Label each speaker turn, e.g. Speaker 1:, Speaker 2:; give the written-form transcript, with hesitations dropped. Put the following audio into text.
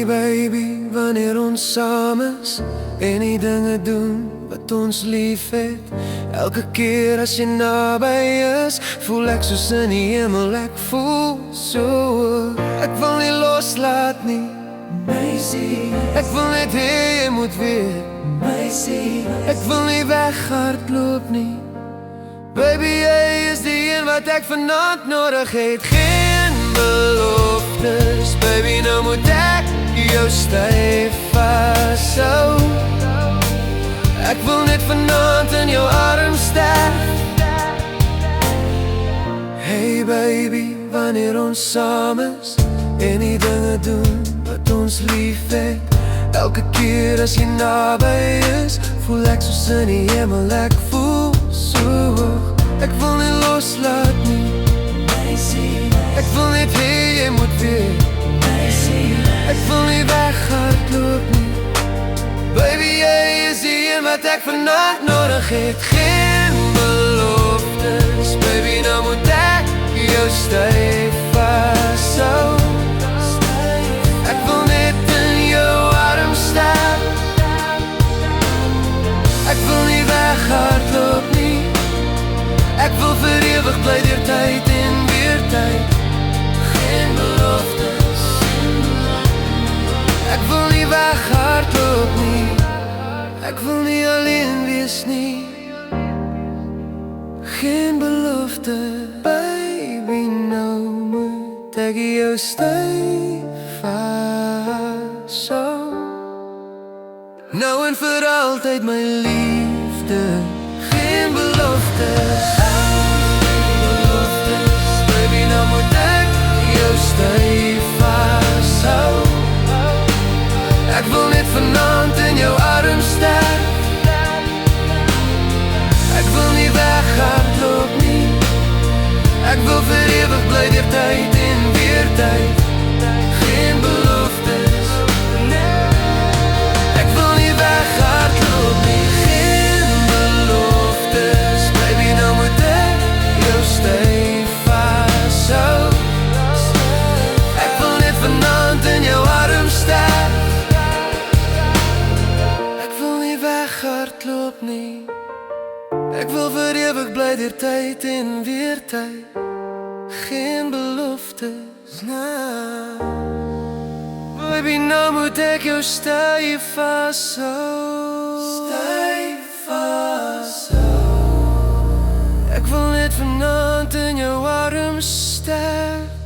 Speaker 1: Hey baby, wanneer ons saam is en die dinge doen wat ons lief het, elke keer as jy naby is, voel ek soos in die hemel, ek voel so hoog. Ek wil nie loslaat nie, meisie. Ek wil net hê jy moet weet, meisie. Ek wil nie weghardloop nie, baby, jy is die een wat ek vanaand nodig het. Geen beloftes, baby, nou moet ek jou styf vashou. Ek wil net vanaand in jou arm sterf. Hey baby, wanneer ons saam is en die dinge doen wat ons lief het, elke keer as jy naby is, voel ek soos in die hemel, ek voel so hoog. Ek wil nie loslaat nie, meisie. Ek wil net hê jy moet weet, meisie. Ek wil nie weghardloop nie, baby, jy is die een wat ek vanaand nodig het. Geen beloftes, baby, nou moet ek jou styf vashou. Ek wil net in jou arm sterf. Ek wil nie weghardloop nie, ek wil vir ewig bly deur tyd en weer tyd. Geen beloftes, ek wil nie weghardloop nie, ek wil nie alleen wees nie. Geen belofte, baby, nou moet ek jou styf vashou. Nou en vir altyd my liefde. Geen beloftes, baby, nou moet ek jou styf vashou. Ek wil net vanaand in jou arm sterf. Ek wil nie weghardloop nie, ek wil vir ewig bly deur tyd en weer tyd. Geen beloftes, ek wil nie weghardloop nie. Geen beloftes, baby, nou moet ek jou styf vashou. Ek wil net vanaand in jou arm sterf. Ek wil nie weghardloop nie, ek wil vir ewig bly deur tyd en weer tyd. Geen beloftes, nah. Baby, nou moet ek jou styf vashou. Styf vashou. Ek wil net vanaand in jou arm sterf.